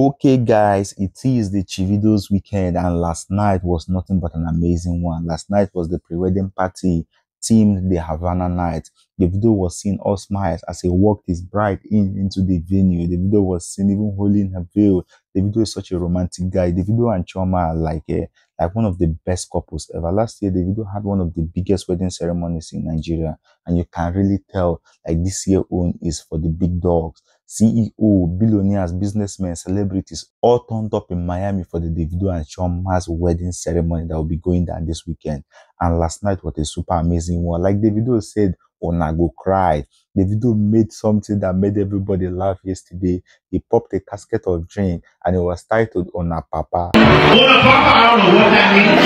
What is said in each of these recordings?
Okay guys, it is the Chivido's weekend and last night was nothing but an amazing one. Last night was the pre-wedding party themed the Havana night. Davido was seen all smiles as he walked his bride into the venue. Davido was seen even holding her veil. Davido is such a romantic guy. Davido and Chioma are like one of the best couples ever. Last year, Davido had one of the biggest wedding ceremonies in Nigeria, and you can really tell like this year own is for the big dogs. CEO, billionaires, businessmen, celebrities all turned up in Miami for the Davido and Chioma's wedding ceremony that will be going down this weekend. And last night was a super amazing one. Like Davido said, "Una go cry." Davido made something that made everybody laugh yesterday. He popped a casket of drink and it was titled "Ona Papa." Ona Papa, I don't know what that means.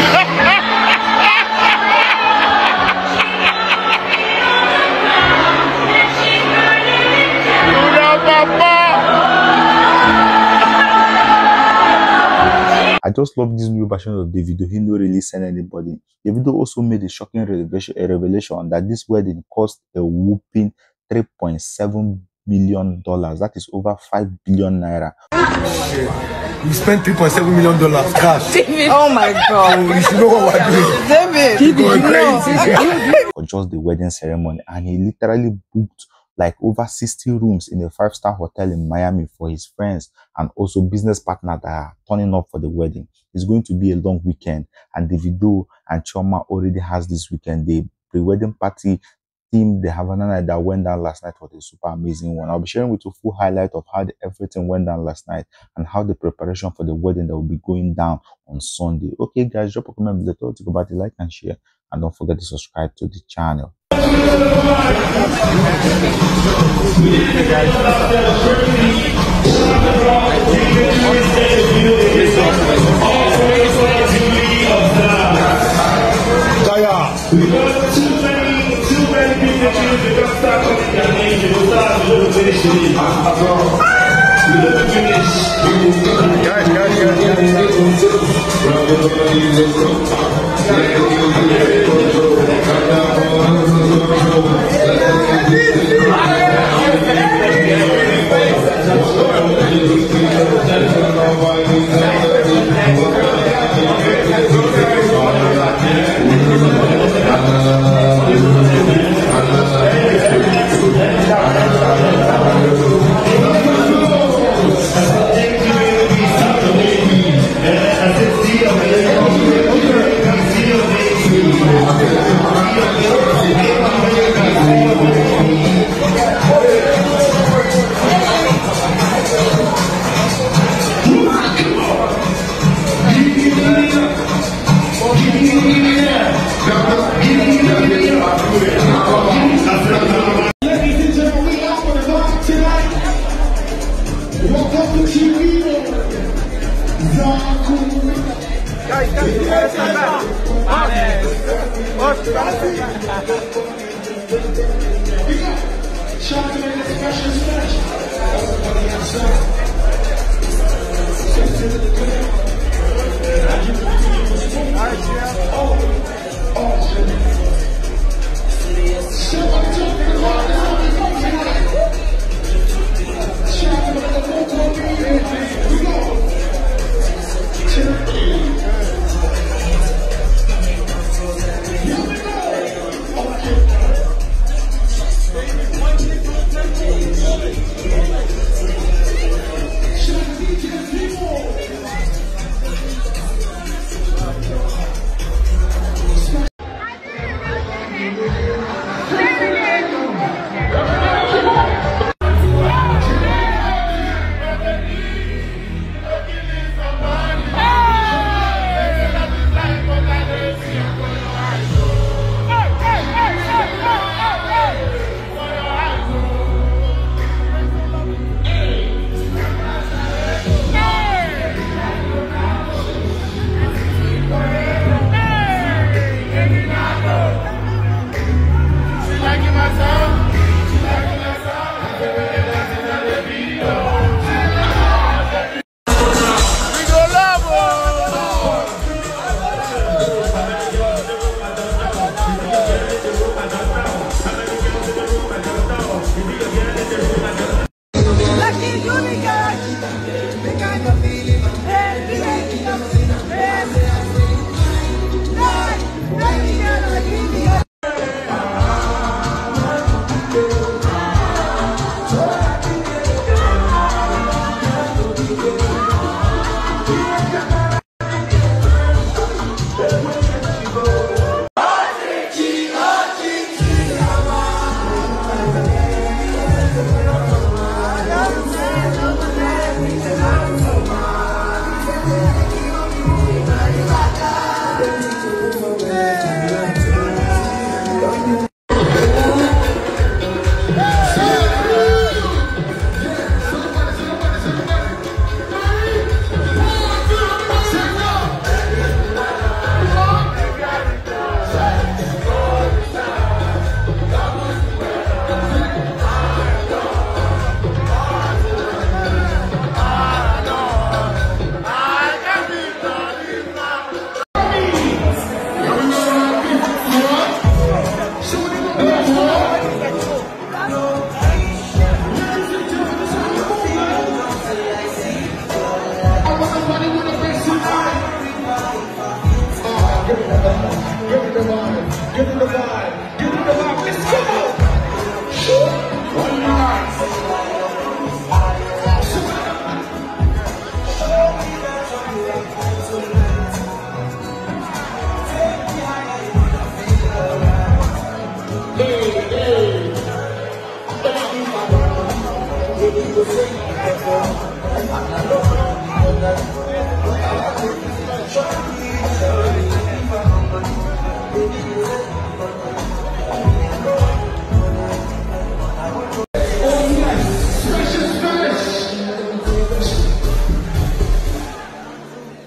I just love this new version of Davido. He no really send anybody. Davido also made a shocking revelation that this wedding cost a whooping $3.7 million. That is over 5 billion naira. We spent $3.7 million cash. David. Oh my God. You should know what we're doing. David. For just the wedding ceremony, and he literally booked like over 60 rooms in a 5-star hotel in Miami for his friends and also business partners that are turning up for the wedding. It's going to be a long weekend, and Davido and Chioma already has this weekend. The pre-wedding party themed the Havana night that went down last night was a super amazing one. I'll be sharing with you a full highlight of how everything went down last night and how the preparation for the wedding that will be going down on Sunday. Okay guys, drop a comment below, talk about it, like and share, and don't forget to subscribe to the channel.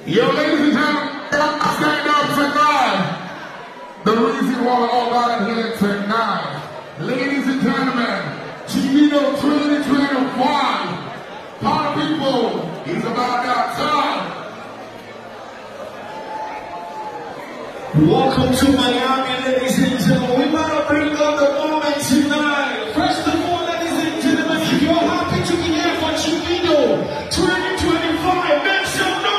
Yo, ladies and gentlemen, stand up tonight. The reason why we're all out here tonight. Ladies and gentlemen, Chivito 2021. Our people is about that time. Welcome to Miami, ladies and gentlemen. We're about to bring up the moment tonight. First of all, ladies and gentlemen, if you're happy to be here for Chivito 2025, make some noise.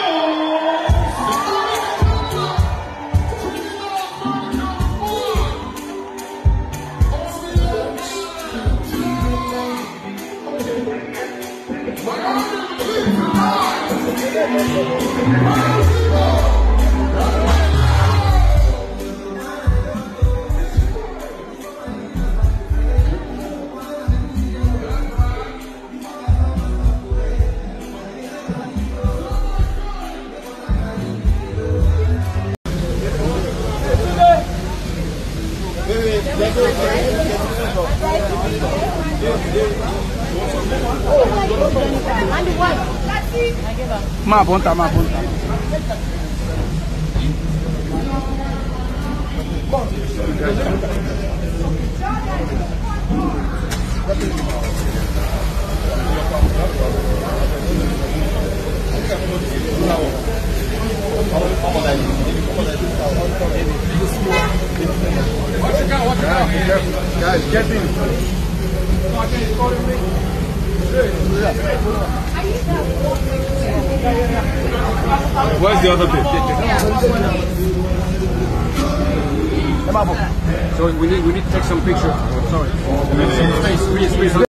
Ma ponta. Guys, get in. Where's the other bit? So we need to take some pictures. Sorry. Some space, please.